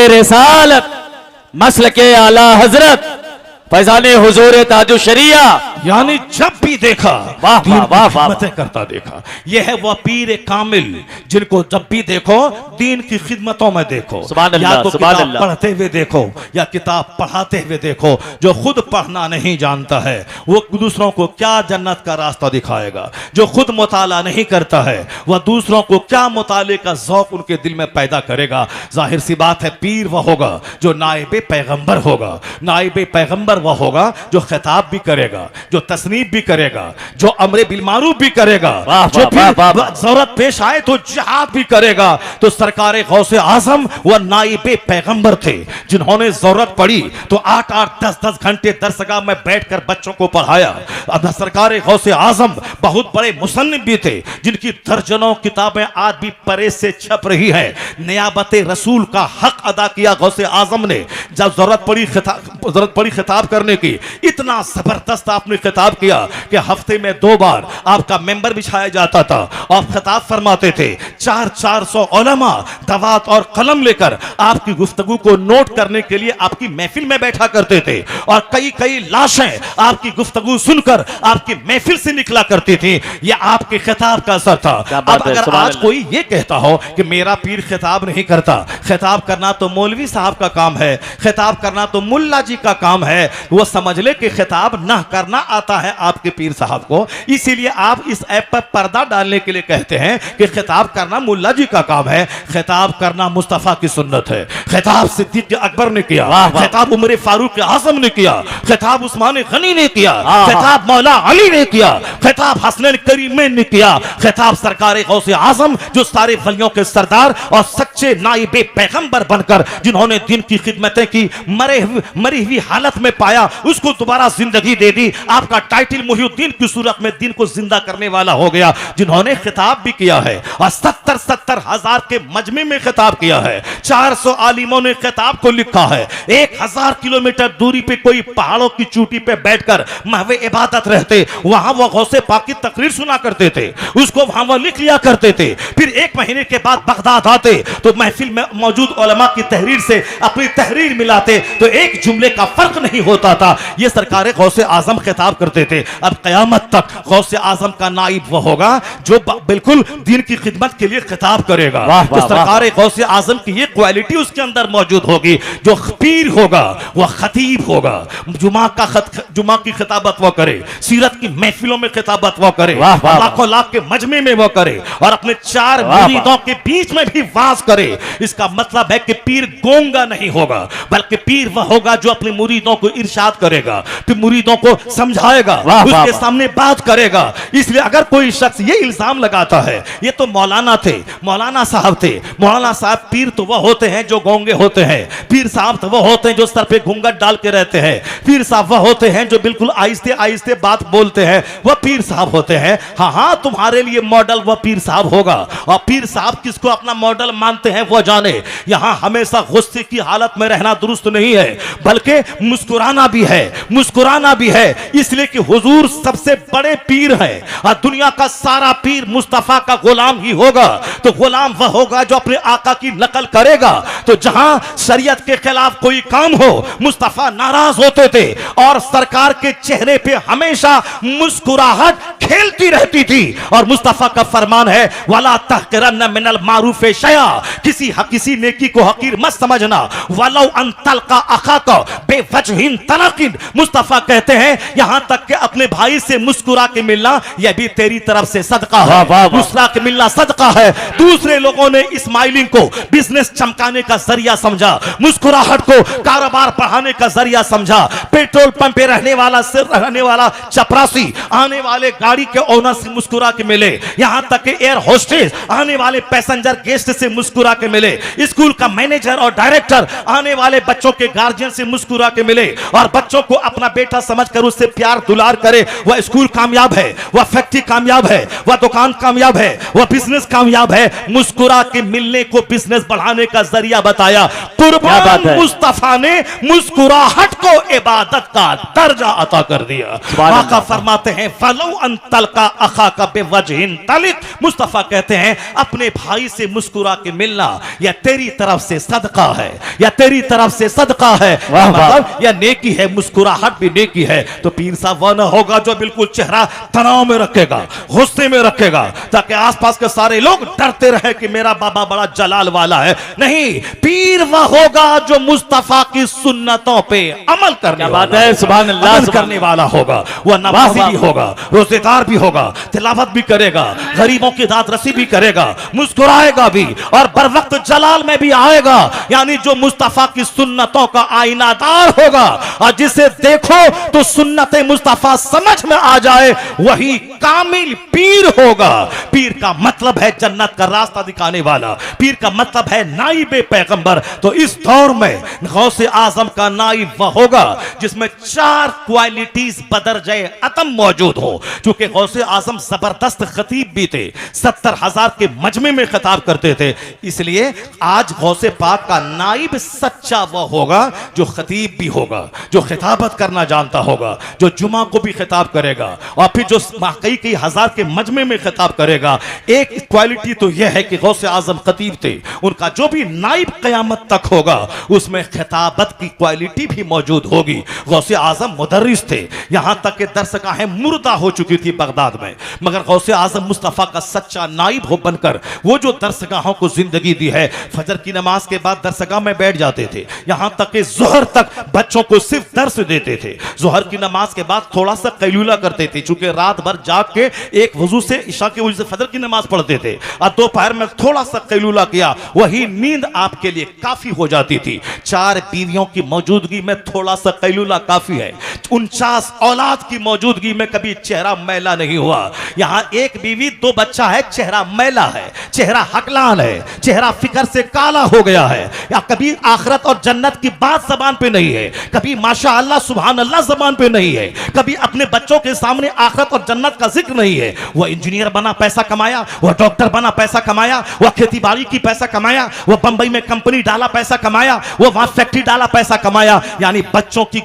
रिसालत मसल के आला हजरत फैजाने हुजूर ताजु शरिया, यानी जब भी देखा वाह वाह वाह वाह खिदमतें करता देखा। यह है वह पीर कामिल जिनको जब भी देखो दीन की खिदमतों में देखो। सुभान अल्लाह, या तो सुभान किताब अल्लाह। पढ़ते हुए देखो या किताब पढ़ाते हुए देखो। जो खुद पढ़ना नहीं जानता है वो दूसरों को क्या जन्नत का रास्ता दिखाएगा। जो खुद मुताला नहीं करता है वह दूसरों को क्या मुताले का ज़ौक़ उनके दिल में पैदा करेगा। जाहिर सी बात है पीर वह होगा जो नाइब पैगंबर होगा। नाइब पैगंबर वह होगा जो खिताब भी करेगा, जो तस्नीफ भी करेगा, जो अमरे बिल मारूफ भी करेगा, जो फिर जरूरत पेश आए तो जिहाद भी करेगा। तो सरकार गौसे आजम वह नाइब पैगंबर थे जिन्होंने जरूरत पड़ी तो 8-8 10-10 घंटे दरसगाह में बैठकर बच्चों को पढ़ाया। अब सरकार गौसे आजम बहुत बड़े मुसन्निफ भी थे जिनकी दर्जनों किताबें आज भी परे से छप रही है। नियाबत रसूल का हक अदा किया गौसे आजम ने। जब जरूरत पड़ी खिताब करने की, इतना जबरदस्त आपने खिताब किया कि हफ्ते में 2 बार आपका मेंबर बिछाया जाता था और खिताब फरमाते थे। 400 उलमा दवात और कलम लेकर आपकी गुफ्तगू को नोट करने के लिए आपकी महफिल में बैठा करते थे और कई लाशें आपकी गुफ्तगू सुनकर आपकी महफिल से निकला करती थी। यह आपके खिताब का असर था। अब अगर आज कोई ये कहता हो कि मेरा पीर खिताब नहीं करता, खिताब करना तो मौलवी साहब का काम है, खिताब करना तो मुल्ला जी का काम है, वो समझ ले कि खिताब ना करना आता है आपके पीर साहब को। इसीलिए आप इस ऐप पर पर्दा डालने के लिए कहते हैं कि खिताब करना मुल्ला जी का काम है। खिताब करना मुस्तफा की सुन्नत है। खिताब सिद्दीक अकबर ने किया, खिताब उमर फारूक आजम ने किया, खिताब उस्मान गनी ने किया, खिताब मौला अली ने किया, खिताब हसन करीमैन ने किया, खिताब सरकार गौसे आजम जो सारे वलियों के सरदार और सच्चे नाइबे पैगंबर बनकर जिन्होंने दिन की खिदमतें की, मरी हुई हालत में पाया उसको दोबारा जिंदगी दे दी। आपका टाइटल मुहिउद्दीन की सूरत में दिन को जिंदा करने वाला हो गया। जिन्होंने खिताब भी किया है और 70 हजार के मजमे में खिताब किया है। 400 आलिमों ने खिताब को लिखा है। 1000 किलोमीटर दूरी पे कोई पहाड़ों की चोटी पे बैठकर महवे इबादत रहते, वहां वो गौसे पाक की तकरीर सुना करते थे, उसको वहां वो लिख लिया करते थे। फिर 1 महीने के बाद बगदाद आते तो महफिल में मौजूद उलमा की तहरीर से अपनी तहरीर मिलाते तो एक जुमले का फर्क नहीं होता था। ये सरकार गौसे आजम खिताब करते थे। अब कयामत तक गौसे आजम का नाइब वो होगा जो बिल्कुल दीन की खिदमत के लिए खिताब करेगा। तो सरकार गौसे आजम की ये क्वालिटी उसके अंदर मौजूद होगी। जो पीर होगा वह खतीब होगा, जुमा की खिताबत वो करे, सीरत की महफिलों में खिताबत वो करे, लाखों लाख के मजमे में वो करे और अपने 4 मुरीदों के बीच में भी वाज करे। इसका मतलब है कि पीर गोंगा नहीं होगा, बल्कि पीर वह होगा जो अपने मुरीदों को इरशाद करेगा, फिर मुरीदों को समझाएगा, उसके सामने बात करेगा। इसलिए अगर कोई शख्स ये इल्जाम लगाता है ये तो मौलाना थे, मौलाना साहब थे, मौलाना साहब पीर तो वह होते हैं जो गोंगे होते हैं, पीर साहब तो वह होते हैं जो सर पे घूंघट डाल के रहते हैं, पीर साहब वह होते हैं जो बिल्कुल आहिस्ते आहिस्ते बात बोलते हैं, वह पीर साहब होते हैं। हाँ, तुम्हारे लिए मॉडल वह पीर साहब होगा। और पीर साहब किसको अपना मॉडल मानते हैं वो जाने। यहां हमेशा गुस्से की हालत में रहना दुरुस्त नहीं है, बल्कि मुस्कुराना भी है, मुस्कुराना भी है। इसलिए कि हुजूर सबसे बड़े पीर है और दुनिया का सारा पीर मुस्तफा का गुलाम ही होगा। तो गुलाम वह होगा जो अपने आका की नकल करेगा। तो जहां शरीयत के खिलाफ कोई काम हो मुस्तफा नाराज होते थे और सरकार के चेहरे पे हमेशा मुस्कुराहट खेलती रहती थी। और मुस्तफा का फरमान है वला तहकिरन्न मिनल मारूफ शया, किसी नेकी को हकीर मत समझना, वलौ अन तलका अखाका बेवजहिन तनकिन। मुस्तफा कहते हैं यहां तक कि अपने भाई से मुस्कुरा के मिलना यह भी तेरी तरफ से सदका है, मुस्कुरा के मिलना सदका है। दूसरे लोगों ने स्माइलिंग को बिजनेस चमकाने का जरिया समझा, मुस्कुराहट को कारोबार बढ़ाने का जरिया समझा। पेट्रोल पंप पे रहने वाला चपरासी आने वाले गाड़ी के ओनर से मुस्कुरा के मिले, यहां तक कि एयर होस्टेस आने वाले पैसेंजर गेस्ट से मुस्कुरा के मिले, स्कूल का मैनेजर और डायरेक्टर आने वाले बच्चों के गार्जियन से मुस्कुरा के मिले और बच्चों को अपना बेटा समझकर उससे प्यार दुलार करे। वह स्कूल कामयाब है, वह फैक्ट्री कामयाब है, वह दुकान कामयाब है, वह बिजनेस कामयाब है। मुस्कुरा के मिलने को बिजनेस बढ़ाने का जरिया बताया। क्या कुर्बान बात है। मुस्तफा ने मुस्कुराहट को इबादत का दर्जा अता कर दिया। सुभान आका अल्लाह। फरमाते हैं फलो अंतल का अखा का बेवजहिन तलिक। मुस्तफा कहते हैं अपने भाई से मुस्कुरा के मिलना या तेरी तरफ से सदका है, या तेरी तरफ से सदका है, वाह, वाह। मतलब या नेकी है, मुस्कुराहट भी नेकी है। तो पीर साहब वह न होगा जो बिल्कुल चेहरा तनाव में रखेगा, गुस्से में रखेगा, ताकि आसपास के सारे लोग डरते रहे कि मेरा बाबा बड़ा जलाल वाला है। नहीं, पीर वह होगा जो मुस्तफा की सुन्नतों पे अमल करने क्या बात वाला है, होगा, सुभान अल्लाह, अमल सुभान करने वाला होगा। वह नमाजी वाह, भी वाह। होगा, रोजेदार भी होगा, तिलावत भी करेगा, गरीबों की दाद रसी भी करेगा, मुस्कुराएगा भी, और बर वक्त जलाल में भी आएगा। यानी जो मुस्तफा की सुन्नतों का आईनादार होगा और जिसे देखो तो सुन्नत मुस्तफा समझ में आ जाए, वही कामिल पीर होगा। पीर का मतलब है जन्नत का रास्ता दिखाने वाला, पीर का मतलब है नाइबे पैगंबर। तो इस दौर में गौसे आजम का नाइब वह होगा जिसमें 4 क्वालिटीज बदरजे अतम मौजूद हो। चूंकि गौसे आजम जबरदस्त खतीब भी थे, 70,000 के मजमे में खिताब करते थे, इसलिए आज गौसे पाक का नाइब सच्चा वह होगा जो खतीब भी होगा, जो खिताबत करना जानता होगा, जो जुमा को भी खिताब करेगा और फिर जो कई हजार के मजमे में खिताब करेगा। एक क्वालिटी तो यह है कि गौसे आजम खतीब थे, उनका जो भी नाइब कयामत तक होगा उसमें खिताबत की क्वालिटी भी मौजूद होगी। गौसे आजम मुदर्रिस थे, यहां तक कि दरसगाहें मुर्दा हो चुकी थी बगदाद में, मगर गौसे आजम मुस्तफा का सच्चा नाइब हो बनकर वो जो दरसगाहों को जिंदगी दी है। फजर की नमाज के बाद दरसगाह में बैठ जाते थे, यहां तक कि जोहर तक बच्चों को सिर्फ दर्स देते थे। जोहर की नमाज के बाद थोड़ा सा कैलूला करते थे, चूंकि रात भर जाग के एक वजू से इशा के वजह से फजर की नमाज पढ़ते थे, और दोपहर में थोड़ा सा कैलूला किया, वही नींद आपके लिए काफी हो जाती थी। 4 बीवियों की मौजूदगी में थोड़ा सा कैलूला काफी है। 49 औलाद की मौजूदगी में कभी चेहरा मैला नहीं हुआ। यहां एक बीवी 2 बच्चा है, चेहरा मैला है, चेहरा हकलान है, चेहरा फिक्र से काला हो गया है, या कभी आखिरत और जन्नत की बात जबान पे नहीं है, कभी माशा अल्लाह सुभान अल्लाह जबान पे नहीं है, कभी अपने बच्चों के सामने आखिरत और जन्नत का जिक्र नहीं है। वह इंजीनियर बना पैसा कमाया, वह डॉक्टर बना पैसा कमाया, वह खेती बाड़ी की पैसा कमाया, वह बंबई में कंपनी डाला पैसा कमाया, वह वहां फैक्ट्री डाला पैसा कमाया। यानी बच्चों की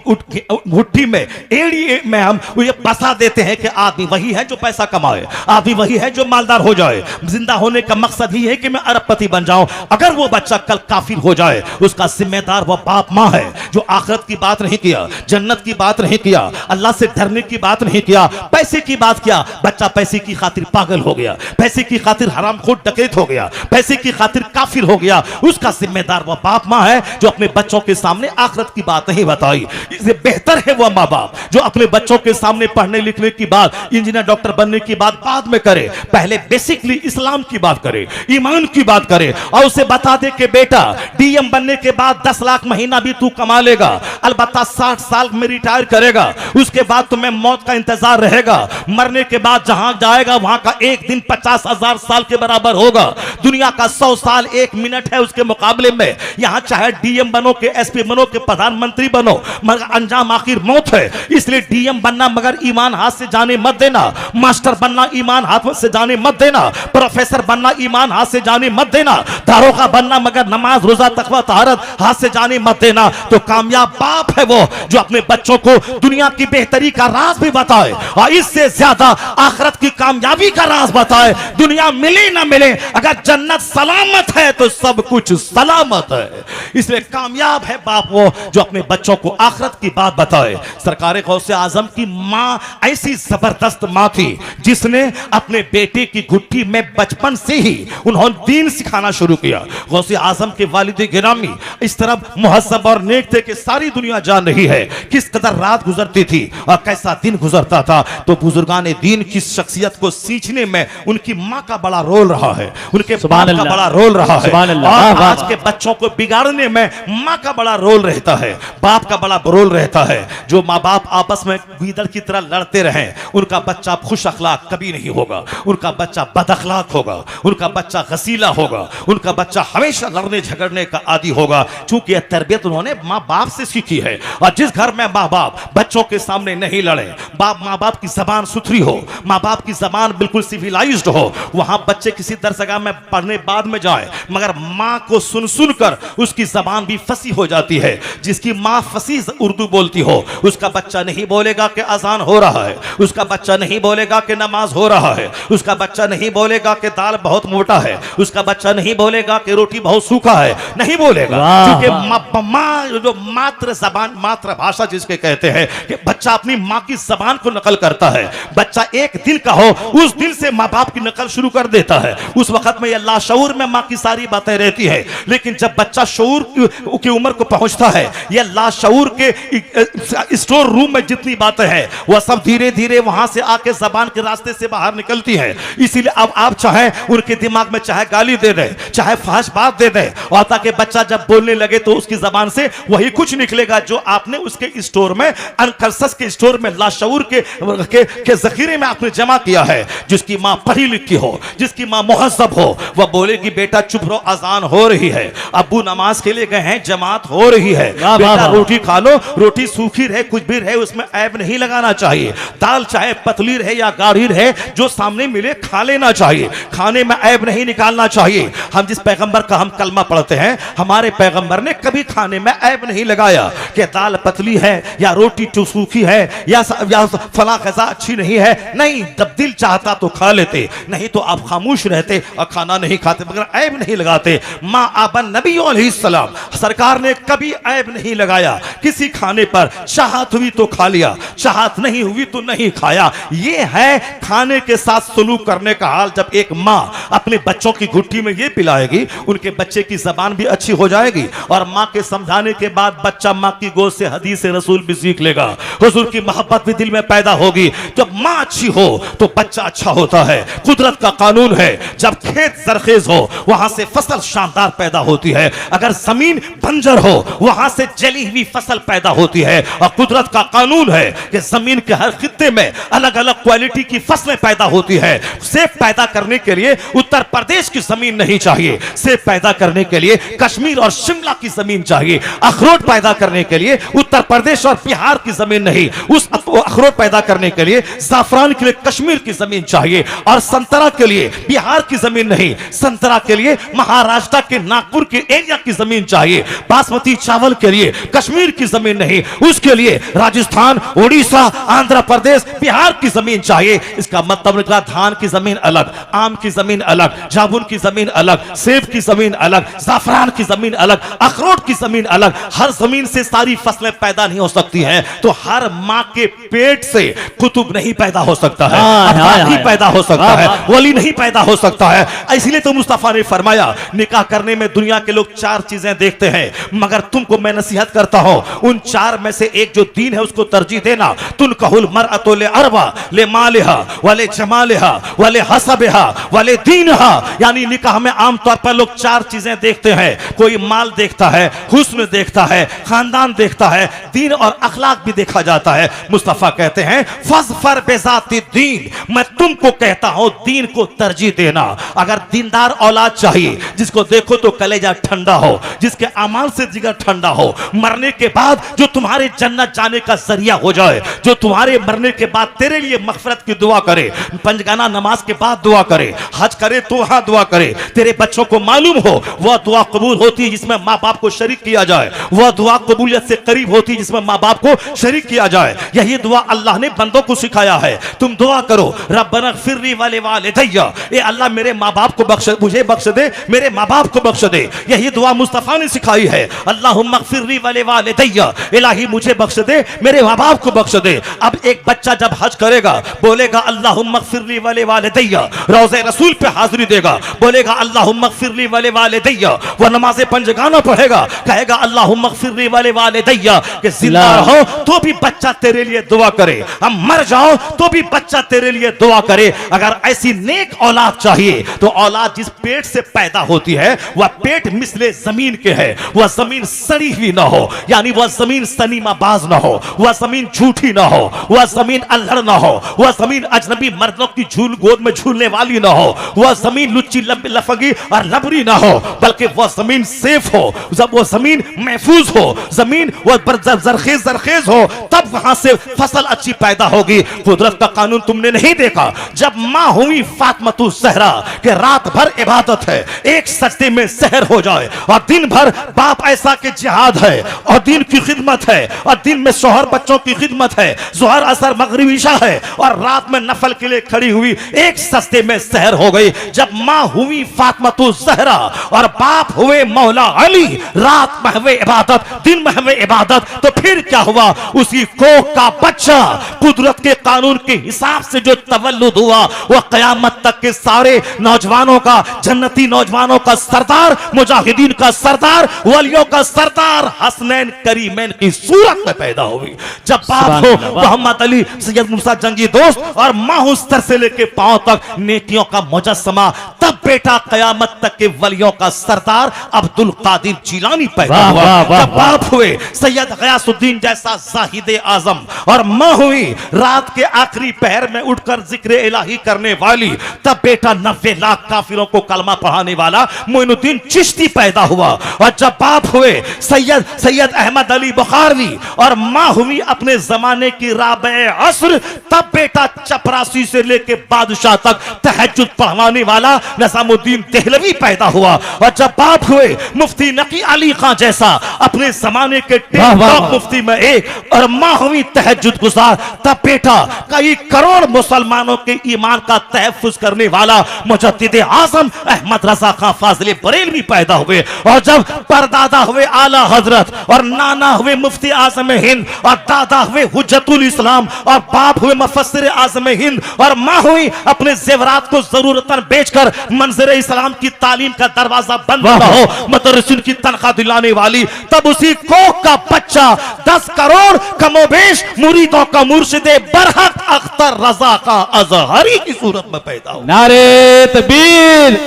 मुट्ठी में एड़ी में हम ये बसा देते हैं कि आदमी वही है जो पैसा कमाए, आदमी वही है जो मालदार हो जाए। जिंदा होने का मकसद ही है कि मैं अरबपति बन जाऊं। अगर वो बच्चा कल काफिर हो जाए, उसका जिम्मेदार वह बाप माँ है जो आखिरत की बात नहीं किया, जन्नत की बात नहीं किया, अल्लाह से डरने की बात नहीं किया, पैसे की बात किया। बच्चा पैसे की खातिर पागल हो गया, पैसे की खातिर हरामखोर डकैत हो गया, पैसे की खातिर काफिर हो गया, उसका जिम्मेदार वह बाप माँ है जो अपने बच्चों के सामने आखिरत की बात नहीं बताई। इससे बेहतर है वह माँ बाप जो अपने बच्चों के सामने पढ़ने लिखने की बात, इंजीनियर डॉक्टर बनने की बात बाद में करे, पहले बेसिकली इस्लाम की बात करे, ईमान की बात करे, और उसे बता दे कि बेटा डीएम बनने के बाद 10 लाख महीना भी तू कमा लेगा, अलबत्ता 60 साल में रिटायर करेगा, उसके बाद तुम्हें मौत का इंतजार रहेगा, मरने के बाद जहां जाएगा वहां का एक दिन 50,000 साल के बराबर होगा। दुनिया का 100 साल 1 मिनट है उसके मुकाबले में। यहां चाहे डीएम बनो के एसपी बनो के प्रधानमंत्री बनो, मगर अंजाम आखिर मौत है। इसलिए डीएम बनना मगर ईमान हाथ से जाने मत देना, मास्टर बनना ईमान हाथ से जाने मत देना, प्रोफेसर बनना ईमान हाथ से जाने मत देना, दारोगा बनना मगर नमाज रोजा तकवा तहारत हाथ से जाने मत देना। तो कामयाब बाप है वो जो अपने बच्चों को दुनिया की बेहतरी का राज भी बताए और इससे ज्यादा आखिरत की कामयाबी का राज बताए। दुनिया मिले ना मिले, अगर जन्नत सलामत है तो सब कुछ सलामत है। इसलिए कामयाब है बाप वो जो अपने बच्चों को आखिरत की बात बताए। सरकार गौसे आजम की मां ऐसी जबरदस्त मां थी जिसने अपने बेटे की घुट्टी में बचपन से ही उन्होंने दीन सिखाना शुरू किया। गौसे आजम के वालिद गिरामी इस तरह मुहज्जब और नेक थे कि सारी दुनिया जान रही है किस कदर रात गुजरती थी और कैसा दिन गुजरता था। तो बुजुर्गान दीन की शख्सियत को सींचने में उनकी मां का बड़ा रोल रहा है, उनके बाप का बड़ा रोल रहा है, और आज के बच्चों को बिगाड़ने में मां का बड़ा रोल रहता है, बाप का बड़ा रोल रहता है। जो माँ बाप आपस में गीदड़ की तरह लड़ते रहें, उनका बच्चा खुश अखलाक कभी नहीं होगा, उनका बच्चा बद अखलाक होगा, उनका बच्चा गसीला होगा, उनका बच्चा हमेशा लड़ने झगड़ने का आदी होगा, क्योंकि यह तरबियत उन्होंने माँ बाप से सीखी है। और जिस घर में माँ बाप बच्चों के सामने नहीं लड़े, माँ बाप की जबान सुथरी हो, माँ बाप की जबान बिल्कुल सिविलाइज्ड हो, वहां बच्चे किसी दरसगाह में पढ़ने बाद में जाए, मगर माँ को सुन सुनकर उसकी जबान भी फंसी हो जाती है। जिसकी माँ फंसी उर्दू बोलती हो, उसका बच्चा नहीं बोलेगा कि अजान हो रहा है, उसका बच्चा नहीं बोलेगा कि नमाज हो रहा है, उसका बच्चा नहीं बोलेगा कि दाल बहुत मोटा है, उसका बच्चा नहीं बोलेगा कि रोटी बहुत सूखा है, नहीं बोलेगा। क्योंकि माँ जो मातृ जबान, मातृभाषा जिसके कहते हैं कि बच्चा अपनी माँ की जबान को नकल करता है। बच्चा एक दिन का हो, उस दिन से माँ बाप की नकल शुरू कर देता है। उस वक्त में यह लाशऊर में माँ की सारी बातें रहती है, लेकिन जब बच्चा शऊर की उम्र को पहुंचता है, यह लाशऊर के स्टोर रूम में जितनी बातें हैं वह सब धीरे धीरे वहां से आके जबान के रास्ते से बाहर निकलती है। इसीलिए अब आप चाहे उनके दिमाग में चाहे गाली दे दें, चाहे फहश बात दे दें, और ताकि बच्चा जब बोलने लगे तो उसकी जबान से वही कुछ निकलेगा जो आपने उसके स्टोर में, अनकंसस के स्टोर में, लाशऊर के जखीरे में आपने जमा किया है। जिसकी माँ पढ़ी लिखी हो, जिसकी माँ मुहज्जब हो, वह बोलेगी बेटा चुप रहो, अजान हो रही है, अब्बू नमाज के लिए गए हैं, जमात हो रही है, बेटा रोटी खा लो, रोटी सूखी रहे कुछ भी रहे उसमें ऐब नहीं लगाना चाहिए, दाल चाहे पतली रहे या गाढ़ी रहे, जो सामने मिले खा लेना चाहिए, खाने में ऐब नहीं निकालना चाहिए। हम जिस पैगंबर का हम कलमा पढ़ते हैं, हमारे पैगंबर ने कभी खाने में ऐब नहीं लगाया कि दाल पतली है या रोटी सूखी है या फला ग़िज़ा अच्छी नहीं है। नहीं, जब दिल चाहता तो खा लेते, नहीं तो आप खामोश रहते और खाना नहीं खाते, मगर ऐब नहीं लगाते। माँ आबन नबी अलैहिस्सलाम सरकार ने कभी ऐब नहीं लगाया किसी खाने पर, चाहत हुई तो खा लिया, चाहत नहीं हुई तो नहीं खाया। ये है खाने के साथ सलूक करने का हाल। जब एक माँ अपने बच्चों की घुट्टी में ये पिलाएगी, उनके बच्चे की जबान भी अच्छी हो जाएगी, और माँ के समझाने के बाद बच्चा माँ की गोद से हदीस रसूल भी सीख लेगा, हुजूर की मोहब्बत भी दिल में पैदा होगी। जब माँ अच्छी हो तो बच्चा अच्छा होता है। कुदरत का कानून है, जब खेत सरखेज हो वहां से फसल शानदार पैदा होती है, अगर जमीन बंजर हो वहां से जली हुई फसल पैदा होती है। और कुदरत का कानून है कि जमीन के हर खित्ते में अलग अलग क्वालिटी की फसलें पैदा होती है। सेब पैदा करने के लिए उत्तर प्रदेश की जमीन नहीं चाहिए, सेब पैदा करने के लिए कश्मीर और शिमला की जमीन चाहिए। अखरोट पैदा करने के लिए उत्तर प्रदेश और बिहार की जमीन नहीं, उस अखरोट पैदा करने के लिए जाफरान के लिए कश्मीर की जमीन चाहिए, और संतरा के लिए बिहार की जमीन नहीं, संतरा के लिए महाराष्ट्र के नागपुर के एरिया की जमीन चाहिए। बासमती चावल के लिए कश्मीर की जमीन नहीं, उसके लिए राजस्थान, उड़ीसा, आंध्र प्रदेश, बिहार की जमीन चाहिए। इसका मतलब निकला धान की जमीन अलग, आम की जमीन अलग, जामुन की जमीन अलग, सेब की जमीन अलग, जाफरान की जमीन अलग, अखरोट की जमीन अलग। हर जमीन से सारी फसलें पैदा नहीं हो सकती हैं, तो हर माँ के पेट से कुतुब नहीं पैदा हो सकता है, नहीं पैदा हो सकता है, वली नहीं पैदा हो सकता है। इसलिए तो मुस्तफा ने फरमाया, निकाह करने में दुनिया के लोग चार चीजें देखते हैं, मगर तुमको मैं नसीहत करता हूं, उन चार में से एक जो दीन है उसको तरजीह देना। तुनकहुल मरअतु ले अरबा, ले मालिहा वले जमालिहा वले हसबिहा वले दीनहा। यानी निकाह में आमतौर पर लोग चार चीजें देखते हैं, कोई माल देखता है, हुस्न देखता है, खानदान देखता है, दीन और अखलाक भी देखा जाता है। मुस्तफा कहते हैं फज़फर बेज़ाति दीन, मैं तुमको कहता हूं दीन को तरजीह देना। अगर दीनदार औलाद चाहिए, जिसको देखो तो कलेजा ठंडा हो, जिसके अमाल से जिगर ठंडा हो, मरने के बाद जो तुम्हारे जन्नत जाने का जरिया हो जाए, जो तुम्हारे मरने के बाद तेरे लिए मगफिरत की दुआ करे, पंजगाना नमाज के बाद दुआ करे, हज करे तो वहां दुआ करे, तेरे बच्चों को मालूम हो वह दुआ कबूल होती है जिसमें माँ बाप को शरीक किया जाए, वह दुआ कबूलियत से करीब होती है जिसमें माँ बाप को शरीक किया जाए। यही दुआ अल्लाह ने बंदों को सिखाया है। तुम दुआ करो रब्बना ग़फ़िरली व लिवालिदैया, ए अल्लाह मेरे माँ बाप को बख्श, मुझे बख्श दे, मेरे माँ बाप को बख्श दे। यही दुआ मुस्तफा ने सिखाई है, अल्लाहुम्मा ग़फ़िरली व लिवालिदैया, इलाही मुझे बख्श दे, मेरे माँ बाप को बख्श दे। अब एक बच्चा जब हज करेगा बोलेगा अल्लाहुम्मा ग़फ़िरली व लिवालिदैया, रोज़े रसूल पे हाजिरी देगा बोलेगा अल्लाहुम्मा ग़फ़िरली व लिवालिदैया, वह नमाज़े पंजगाना पढ़ेगा कहेगा अल्लाहुम्मा ग़फ़िरली व लिवालिदैया, कि जिंदा रहो तो भी बच्चा तेरे लिए दुआ करे, हम मर जाओ तो भी बच्चा तेरे लिए दुआ करे। अगर ऐसी नेक औलाद चाहिए तो औलाद जिस पेट से पैदा होती है वह पेट मिसले जमीन के है, वह जमीन सड़ी हुई ना हो, यानी वह जमीन सनीमाबाज ना हो, वह जमीन झूठी ना हो, वह जमीन अल्हड़ ना हो, वह जमीन अजनबी मर्दों की गोद में झूलने वाली ना हो, वह जमीन लुच्ची लफंगी और लबरी ना हो, बल्कि वह जमीन सेफ हो, जब वो जमीन महफूज हो, जमीन वह जरखेज हो, तब वहां से फसल अच्छी पैदा होगी। कुदरत का कानून तुमने नहीं देखा, जब मां हुई फातिमा ज़हरा के रात भर इबादत है, एक सजदे में सहर हो जाए, और दिन भर बाप ऐसा के जिहाद है और दिन की खिदमत है, और दिन में शोहर बच्चों की खिदमत है, जोहर असर मगरिब इशा है, और रात में नफल के लिए खड़ी हुई, एक सजदे में सहर हो गई। जब मां हुई फातिमा ज़हरा और बाप हुए मौला अली, रात में हुए इबादत, दिन में हुए इबादत, तो फिर क्या हुआ? उसी कोख का बच्चा कुदरत के कानून के हिसाब से जो तवल्लुद हुआ, वह कयामत तक के सारे नौजवानों का, जन्नती नौजवानों का सरदार, मुजाहिदीन का सरदार, वलियों का सरदार, हसनैन करीमैन की सूरत में पैदा हुई। जब बाप हो मोहम्मद अली सैयद मूसा जंगी दोस्त, और मां उस सर से लेके पांव तक नेकियों का मुजस्समा, तब बेटा कयामत तक के वलियों का सरदार अब्दुल कादिर जिलानी पैदा हुआ। जब बाप हुए सैयद गयासुद्दीन जैसा जाहिद आजम, और मां हुई रात के आखिरी पहर में उठकर जिक्र इलाही करने वाली, तब बेटा 90 लाख काफिरों को कलमा पढ़ाने वाला मोइनुद्दीन चिश्ती पैदा हुआ। और जब बाप हुए सैयद अहमद अली बुखारवी, और मां हुई अपने जमाने की राबे असर, तब बेटा चपरासी से लेके बादशाह तक तहज्जुद पढ़वाने वाला निजामुद्दीन देहलवी पैदा हुआ। और जब बाप हुए मुफ्ती नकी अली खां जैसा अपने जमाने के टॉप मुफ्ती में एक, और मां हुई तहज्जुद गुजार, तब बेटा कई करोड़ मुसलमानों के ईमान का तहफ्फुज करने वाला मुजद्दिद आजम अहमद रजा खां फाजिल बरेलवी पैदा हुए। और जब परदादा हुए आला हजरत, और नाना हुए मुफ्ती आजम हिंद, और दादा हुए हुज्जतुल इस्लाम, और बाप हुए मुफस्सिर आजम हिंद, और मां हुई अपने जेवरात को जरूरतन बेचकर मंजर इस्लाम की तालीम का दरवाजा बंद ना हो, मदरसिन की तनख्वाह दिलाने वाली, तब उसी कोख का बच्चा 10 करोड़ कमोबेश मुरीदों का मुर्शिदे बरहक अख्तर रजा का अजहरी की सूरत में पैदा हुआ। नारे तकबीर,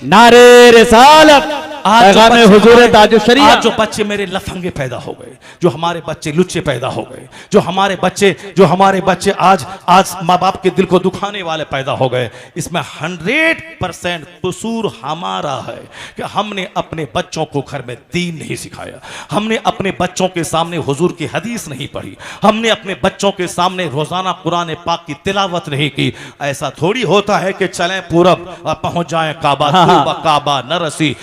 नारे रिसालत, आज जो बच्चे मेरे लफंगे पैदा हो गए, जो हमारे बच्चे लुच्चे पैदा हो गए, जो हमारे बच्चे आज माँ बाप के दिल को दुखाने वाले पैदा हो गए, इसमें 100% कसूर हमारा है कि हमने अपने बच्चों को घर में दीन नहीं सिखाया, हमने अपने बच्चों के सामने हुजूर की हदीस नहीं पढ़ी, हमने अपने बच्चों के सामने रोजाना कुरान पाक की तिलावत नहीं की। ऐसा थोड़ी होता है कि चलें पूरब और पहुंच जाएं काबा, काबा न रसी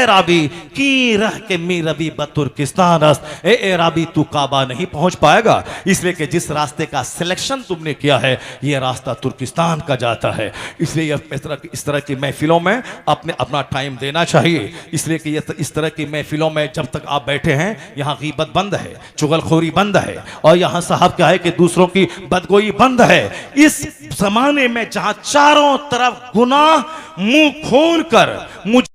राबी की रह के मी रबी बतुर्किस्तान, ए राबी तू काबा नहीं पहुंच पाएगा, इसलिए कि जिस रास्ते का सिलेक्शन तुमने किया है यह रास्ता तुर्किस्तान का जाता है। इसलिए इस तरह की महफिलों में अपना टाइम देना चाहिए, इसलिए कि इस तरह की महफिलों में जब तक आप बैठे हैं यहाँ गीबत बंद है, चुगलखोरी बंद है, और यहाँ साहब क्या है कि दूसरों की बदगोई बंद है। इस जमाने में जहां चारों तरफ गुनाह मुंह खोल कर मुझे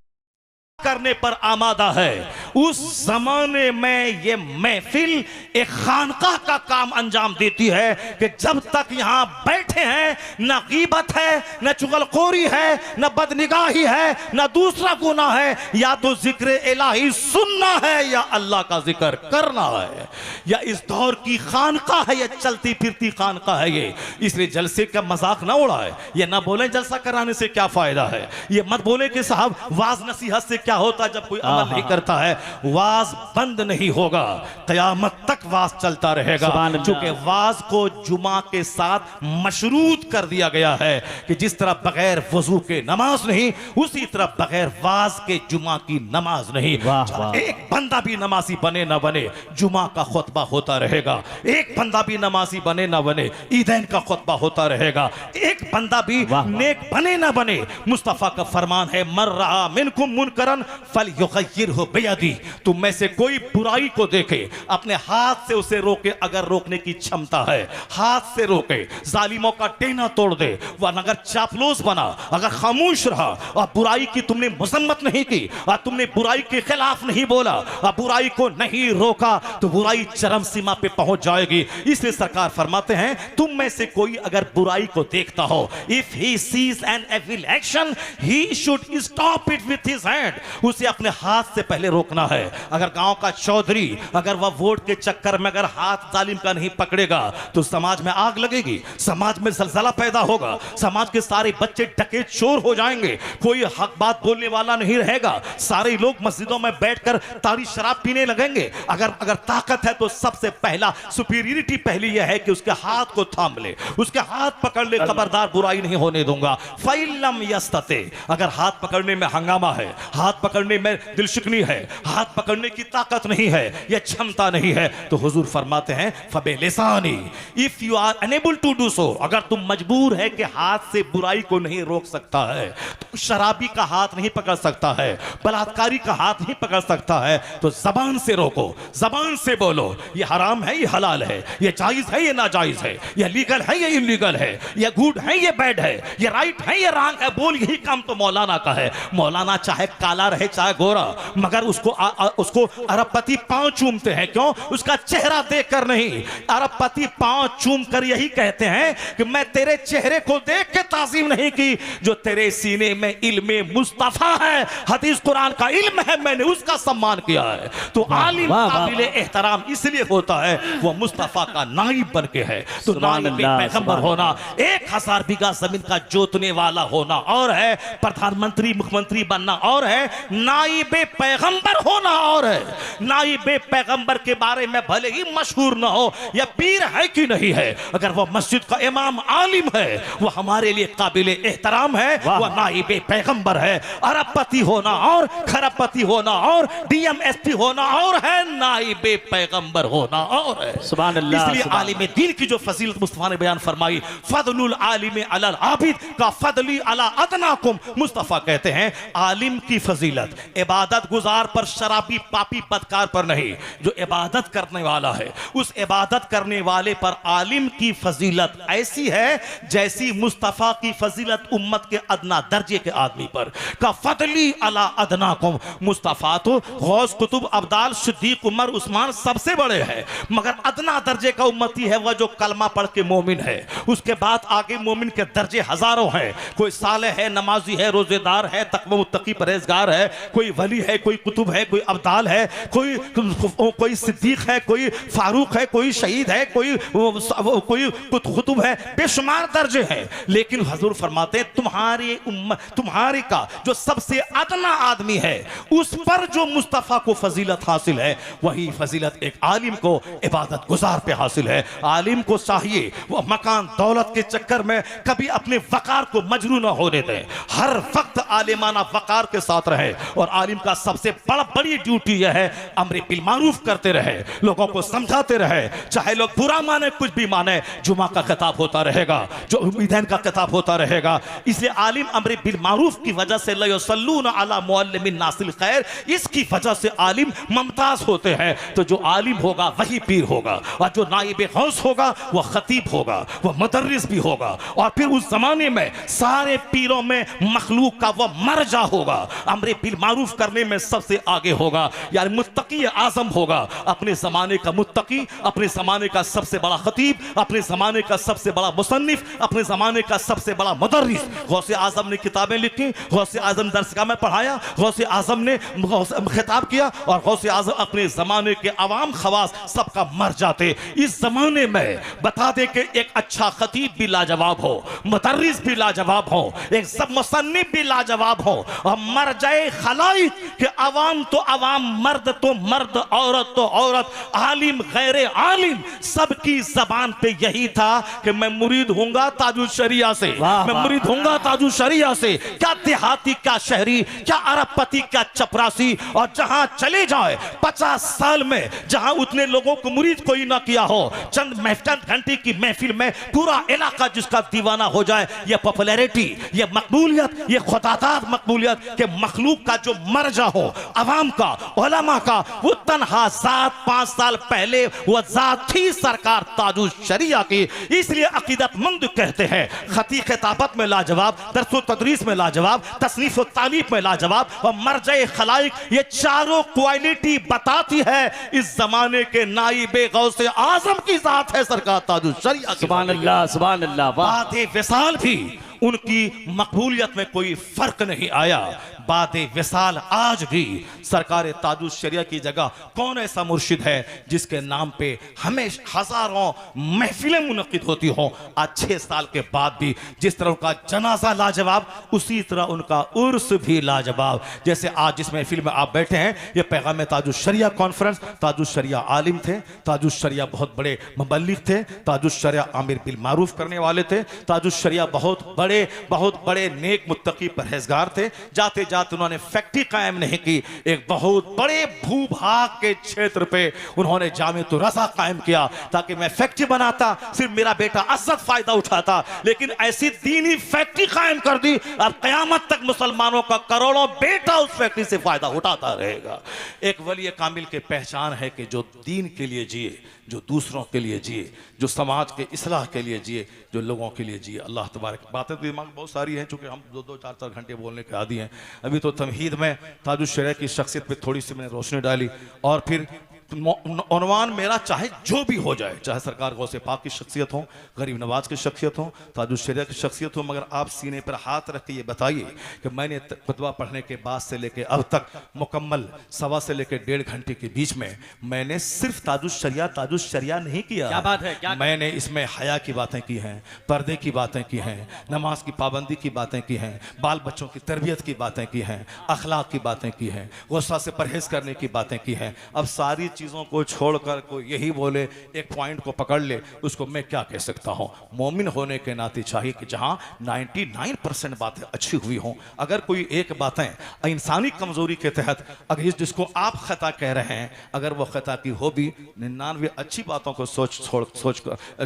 करने पर आमादा है, उस जमाने में ये महफिल एक खानकाह का काम अंजाम देती है कि जब तक यहां बैठे हैं न गीबत है, न चुगलखोरी है, न बदनिगाही है, न दूसरा गुनाह है, या तो जिक्र इलाही सुनना है या अल्लाह का जिक्र करना है, या इस दौर की खानकाह है, या चलती फिरती खानकाह है ये। इसलिए जलसे का मजाक ना उड़ाए, ये ना बोले जलसा कराने से क्या फायदा है, ये मत बोले कि साहब वाज नसीहत से क्या होता जब कोई अमल नहीं करता है। वाज बंद नहीं होगा, कयामत तक वाज चलता रहेगा, क्योंकि वाज को जुमा के साथ मशरूत कर दिया गया है कि जिस तरह बगैर वजू के नमाज नहीं, उसी तरह बगैर वाज के जुमा की नमाज नहीं। एक बंदा भी नमाजी बने ना बने, जुमा का खुतबा होता रहेगा, एक बंदा भी नमाजी बने ना बने, ईदैन का खुतबा होता रहेगा, एक बंदा भी नेक बने ना बने, मुस्तफा का फरमान है मर रहा मिनकुम मुनकरन फलयुगय्यिरहु बियदी, तुम में से कोई बुराई को देखे अपने हाथ से उसे रोके, अगर रोकने की क्षमता है हाथ से रोके, जालिमों का टेना तोड़ दे, वरना अगर चापलूस बना, अगर खामोश रहा और बुराई की तुमने मजम्मत नहीं की और तुमने बुराई के खिलाफ नहीं बोला और बुराई को नहीं रोका तो बुराई चरम सीमा पे पहुंच जाएगी। इसलिए सरकार फरमाते हैं तुम में से कोई अगर बुराई को देखता हो, if he sees an evil action he should stop it with his hand, उसे अपने हाथ से पहले रोकना है। अगर गांव का चौधरी अगर वह वोट के चक्कर में अगर हाथ जालिम का नहीं पकड़ेगा तो समाज में आग लगेगी, समाज में जलजला पैदा होगा, समाज के सारे बच्चे डकैत चोर हो जाएंगे, कोई हक बात बोलने वाला नहीं रहेगा, सारे लोग मस्जिदों में बैठकर तारी शराब पीने लगेंगे। अगर ताकत है तो सबसे पहला सुपीरियरिटी पहली यह है कि उसके हाथ को थाम ले, उसके हाथ पकड़ ले, खबरदार बुराई नहीं होने दूंगा। फैलम यस्तते, अगर हाथ पकड़ने में हंगामा है, हाथ पकड़ने में दिलशिकनी है, हाथ पकड़ने की ताकत नहीं है, यह क्षमता नहीं है, तो हुजूर फरमाते हैं फबेलिसानी, if you are unable to do so, अगर तुम मजबूर है कि हाथ से बुराई को नहीं रोक सकता है, तो शराबी का हाथ नहीं पकड़ सकता है, बलात्कारी का हाथ नहीं पकड़ सकता है, तो जबान से रोको, जबान से बोलो ये हराम है, ये हलाल है, ये जायज है, ये नाजायज है, ये लीगल है, ये इलीगल है, ये गुड है, ये बैड है, ये राइट है, ये रॉन्ग है। बोल यही काम तो मौलाना का है। मौलाना चाहे काला रहे चाहे गोरा, मगर उसको अरबपति पांव चूमते हैं, क्यों? उसका चेहरा देखकर नहीं, अरबपति पांव चूम कर यही कहते हैं कि मैं तेरे चेहरे को देख के ताज़ीम नहीं की, जो तेरे सीने में इल्मे मुस्तफा है, हदीस कुरान का इल्म है, मैंने उसका सम्मान किया है। तो आलिम काबिले एहतराम इसलिए होता है वो मुस्तफा का नाइब बन के है। तो नाइब पैगंबर होना, 1000 बीघा जमीन का जोतने वाला होना और है, प्रधानमंत्री मुख्यमंत्री बनना और है, नाइब पैगंबर होना और है। नाइब पैगंबर के बारे में भले ही मशहूर न हो या पीर है कि नहीं है, अगर वो मस्जिद का इमाम आलिम है वो हमारे लिए काबिले एहतराम है, वो नाइब पैगंबर है। अरबपति होना और खरबपति होना और डीएमएसपी होना और है, नाइब पैगंबर होना और है। सुभान अल्लाह। इसलिए आलिम दीन की जो फजीलत मुस्तफा ने बयान फरमाई, फदलुल आलिम अलल आबिद का फदली अला अदनाकुम, मुस्तफा कहते हैं आलिम की फजीलत इबादत गुजार पर, शराबी पापी बदकार पर नहीं, जो इबादत करने वाला है उस इबादत करने वाले पर आलिम की फजीलत ऐसी है जैसी मुस्तफा की फजीलत उम्मत के अदना दर्जे के आदमी पर। का फदली अला अदनाकुम, मुस्तफा तो गौस कुतुब अब्दाल सिद्दीक उमर उस्मान सबसे बड़े हैं, मगर अदना दर्जे का उम्मती है वह जो कलमा पढ़ के मोमिन है। उसके बाद आगे मोमिन के दर्जे हजारों हैं, कोई साले है, नमाजी है, रोजेदार है, तकवा मुत्तकी परहेजगार है, कोई वली है, कोई कुतुब है, कोई अब्दाल है, कोई सिद्दीक है, कोई फारूक है, कोई शहीद है, कोई कुतुब है, बेशुमार दर्जे हैं। लेकिन हुजूर फरमाते हैं तुम्हारे का जो सबसे अदना आदमी है उस पर जो मुस्तफा को फजीलत हासिल है, वही फजीलत एक आलिम को इबादत गुजार पे हासिल है। आलिम को चाहिए वह मकान दौलत के चक्कर में कभी अपने वकार को मजरू न होने दें, हर वक्त आलिमाना वकार के साथ रहे। और आलिम का सबसे बड़ी ड्यूटी यह है अमर बिल मारूफ करते रहे, लोगों को समझाते रहे, चाहे लोग बुरा माने कुछ भी माने, जुमा का खिताब होता रहेगा, जो ईदैन का खिताब होता रहेगा। इसलिए आलिम अमर बिल मारूफ की वजह से लयुसल्लूना अला मुअल्लिमिन नासिल खैर, इसकी वजह से आलिम मुमताज होते हैं। तो जो आलिम होगा वही पीर होगा, और जो नाइब गौस होगा वह खतीब होगा, वह मुदर्रिस भी होगा। और फिर उस जमाने में सारे पीरों में मखलूक का वह मरजा होगा, अमर बिल मारूफ करने में सबसे आगे होगा, यानी मुत्तकी आजम होगा। अपने जमाने का मुत्तकी, अपने जमाने का सबसे बड़ा खतीब, अपने जमाने का सबसे बड़ा मुसन्निफ, अपने जमाने का सबसे बड़ा मुदर्रिस। गौसे आजम ने किताबें लिखी, गौसे आजम दरसगाह में पढ़ाया, गौसे आजम ने खिताब किया, और गौसे आजम अपने जमाने के अवाम खवास सबका मर जाते। इस जमाने में बता दे कि एक अच्छा खतीब भी लाजवाब हो, मुदर्रिस भी लाजवाब हो, एक सब मुसन्निफ भी लाजवाब हो, और मर जाए खलाइक कि अवाम तो अवाम, मर्द तो मर्द, औरत तो औरत, आलिम गैर आलिम, सबकी जबान पे यही था कि मैं मुरीद हूंगा ताजुल शरिया से, मैं मुरीद हूंगा ताजुल शरिया से। क्या देहाती, क्या शहरी, क्या अरबपति, क्या चपरासी, और जहां चले जाए 50 साल में जहां उतने लोगों को मुरीद कोई ना किया हो, चंद घंटे की महफिल में पूरा इलाका जिसका दीवाना हो जाए, यह पॉपुलैरिटी, यह मकबूलियत, यह खुदादाद मकबूलियत के मखलूक मुल्क का जो मरजा हो, अवाम का, उलमा का, वो तनहा ज़ात 5 साल पहले वो ज़ात थी सरकार ताजुश शरिया की। इसलिए अकीदतमंद कहते हैं खती खिताबत में लाजवाब, दरस तदरीस में लाजवाब, तसनीफ और तालीफ में लाजवाब और मरजे खलाइक, ये चारों क्वालिटी बताती है इस जमाने के नाइबे गौसे आजम की जात है सरकार ताजुश शरिया। सुभान अल्लाह, सुभान अल्लाह। बादे विसाल भी उनकी मकबूलियत में कोई फर्क नहीं आया। बादे विसाल आज भी सरकार ताजुश शरिया की जगह कौन ऐसा मुर्शिद है जिसके नाम पे हमेशा हजारों महफिलें मुनक्किद होती हो। आज 6 साल के बाद भी जिस तरह उनका जनाजा लाजवाब, उसी तरह उनका उर्स भी लाजवाब। जैसे आज जिस महफिल में आप बैठे हैं, ये पैगाम ताजुश शरिया कॉन्फ्रेंस, ताजुश शरिया आलिम थे, ताजुश शरिया बहुत बड़े मुबल्लिग थे, ताजुश शरिया आमिर बिल मारूफ करने वाले थे, ताजुश शरिया बहुत बड़े नेक मुत्तकी परहेजगार थे। जाते जाते उन्होंने फैक्ट्री कायम नहीं की, एक बहुत बड़े भूभाग के क्षेत्र पे उन्होंने जामिअतुर रज़ा कायम किया ताकि मैं फैक्ट्री बनाता, सिर्फ मेरा बेटा असद फायदा उठाता। लेकिन ऐसी दीनी फैक्ट्री कायम कर दी, अब कयामत तक मुसलमानों का करोड़ों बेटा उस फैक्ट्री से फायदा उठाता रहेगा। एक वली कामिल की पहचान है कि जो दीन के लिए जिए, जो दूसरों के लिए जिए, जो समाज के इस्लाह के लिए जिए, जो लोगों के लिए जिए। अल्लाह तबारक। बातें तो दिमाग में बहुत सारी हैं, चूंकि हम 2-2, 4-4 घंटे बोलने के आदी हैं। अभी तो तमहीद में ताजुश शरिया की शख्सियत पे थोड़ी सी मैंने रोशनी डाली, और फिर उन्वान मेरा चाहे जो भी हो जाए, चाहे सरकार गौसे पाक की शख्सियत हो, गरीब नवाज की शख्सियत हो, ताजुश शरिया की शख्सियत हो, मगर आप सीने पर हाथ रख के ये बताइए कि मैंने खुतबा पढ़ने के बाद से लेके अब तक मुकम्मल 1.25 से लेकर 1.5 घंटे के बीच में मैंने सिर्फ ताजुश शरिया नहीं किया। क्या बात है, क्या मैंने इसमें हया की बातें की हैं, पर्दे की बातें की हैं, नमाज की पाबंदी की बातें की हैं, बाल बच्चों की तरबियत की बातें की हैं, अखलाक की बातें की हैं, गुस्सा से परहेज करने की बातें की हैं। अब सारी चीज़ों को छोड़कर कोई यही बोले, एक पॉइंट को पकड़ ले, उसको मैं क्या कह सकता हूँ। मोमिन होने के नाते चाहिए कि जहाँ 99% बातें अच्छी हुई हों, अगर कोई एक बातें इंसानी कमज़ोरी के तहत अगर जिसको आप खता कह रहे हैं, अगर वो खता की हो भी, 99 अच्छी बातों को सोच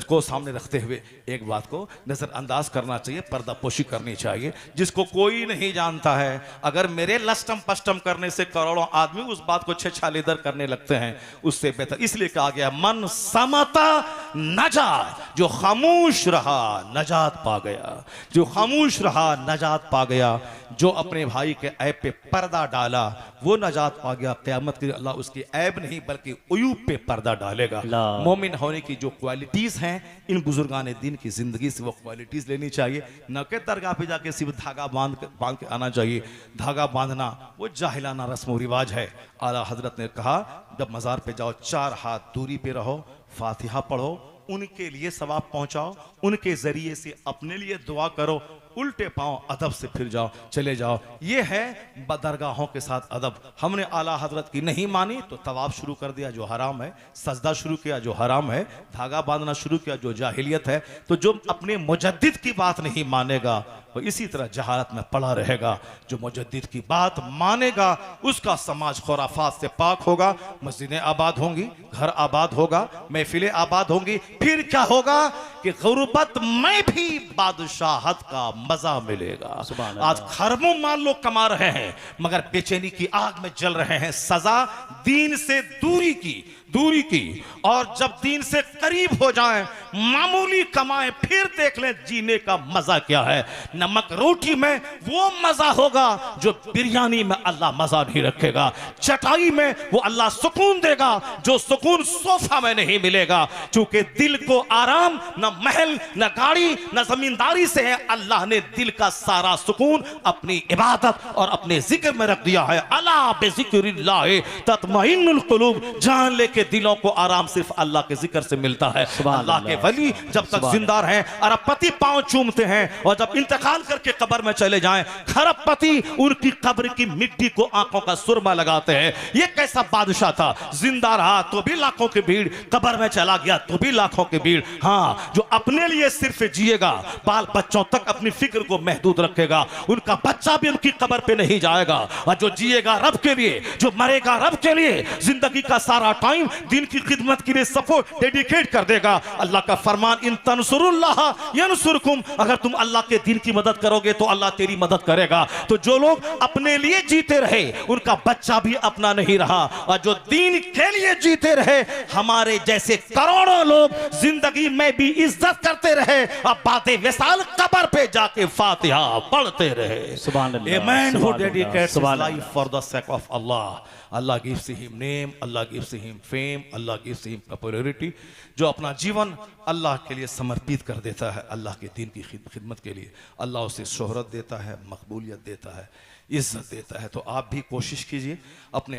को सामने रखते हुए एक बात को नज़रअंदाज करना चाहिए, पर्दापोशी करनी चाहिए, जिसको कोई नहीं जानता है। अगर मेरे लस्टम पस्टम करने से करोड़ों आदमी उस बात को छेछालेदर करने लगते हैं, उससे बेहतर इसलिए कहा गया मन समता नजात, जो खामोश रहा नजात पा गया, जो खामोश रहा नजात पा गया, जो अपने भाई के ऐब पे पर्दा डाला वो नजात पा गया। क़यामत के अल्लाह उसकी ऐब नहीं बल्कि उयूब पे पर्दा डालेगा। मोमिन होने की जो क्वालिटीज़ हैं, इन बुजुर्गान दीन की ज़िंदगी से वो क्वालिटीज़ लेनी चाहिए, न कि दरगाह पे जाके सिर्फ धागा बांध के आना चाहिए। धागा बांधना वो जाहिलाना रस्म व रिवाज है। आला हजरत ने कहा जब मज़ार पे जाओ 4 हाथ दूरी पे रहो, फातिहा पढ़ो, उनके लिए सवाब पहुंचाओ, उनके जरिए से अपने लिए दुआ करो, उल्टे पांव अदब से फिर जाओ, चले जाओ। ये है बदरगाहों के साथ अदब। हमने आला हजरत की नहीं मानी तो तवाफ शुरू कर दिया जो हराम है, सजदा शुरू किया जो हराम है, धागा बांधना शुरू किया जो जाहिलियत है। तो जो अपने मुजद्दिद की बात नहीं मानेगा वो इसी तरह जहालत में पड़ा रहेगा। जो मुजद्दिद की बात मानेगा उसका समाज खुराफात से पाक होगा, मस्जिदें आबाद होंगी, घर आबाद होगा, महफिलें आबाद होंगी। फिर क्या होगा कि गुर्बत में भी बादशाहत का मजा मिलेगा। आज खरबों माल लोग कमा रहे हैं मगर बेचैनी की आग में जल रहे हैं। सजा दीन से दूरी की और जब दीन से करीब हो जाएं, मामूली कमाएं, फिर देख लें जीने का मजा क्या है। नमक रोटी में वो मजा होगा जो बिरयानी में अल्लाह मजा नहीं रखेगा। चटाई में वो अल्लाह सुकून देगा जो सुकून सोफा में नहीं मिलेगा। क्योंकि दिल को आराम न महल न गाड़ी न जमींदारी से है, अल्लाह ने दिल का सारा सुकून अपनी इबादत और अपने जिक्र में रख दिया है। अला बिज़िक्रिल्लाह तत्मइन्नुल कुलूब, जान लेके दिलों को आराम सिर्फ अल्लाह के जिक्र से मिलता है। अल्लाह के वली जब तक जिंदा हैं, अरबपति पांव चूमते हैं और जब इंतकाल करके कब्र में चले जाएं, खरबपति उनकी कब्र की मिट्टी को आंखों का सुरमा लगाते हैं। ये कैसा बादशाह था, जिंदा रहा तो भी लाखों की भीड़, कब्र में चला गया तो भी लाखों की भीड़। हाँ, जो अपने लिए सिर्फ जिएगा, बाल बच्चों तक अपनी फिक्र को महदूद रखेगा, उनका बच्चा भी उनकी कब्र पे नहीं जाएगा। और जो जिएगा रब के लिए, जो मरेगा रब के लिए, जिंदगी का सारा टाइम दिन की खिदमत के लिए सबको डेडिकेट कर देगा। अल्लाह का फरमान, इन तंसुरुल्लाह यंसुरकुम, अगर तुम अल्लाह के दिन की मदद करोगे तो अल्लाह तेरी मदद करेगा। तो जो लोग अपने लिए जीते रहे उनका बच्चा भी अपना नहीं रहा, और जो दीन के लिए जीते रहे, हमारे जैसे करोड़ों लोग जिंदगी में भी इज्जत करते रहे, अब बातें विसाल कब्र पे जाके फातिहा पढ़ते रहे। सुभान अल्लाह, A man who सुभान अल्लाह, dedicates his सुभान life Allah. for the sake of Allah, Allah gives him name, Allah gives him fame, Allah gives him popularity। जो अपना जीवन अल्लाह के लिए समर्पित कर देता है, अल्लाह के दीन की खिदमत के लिए, अल्लाह उसे शोहरत देता है, मकबूलियत देता है, इज्जत देता है। तो आप भी कोशिश कीजिए अपने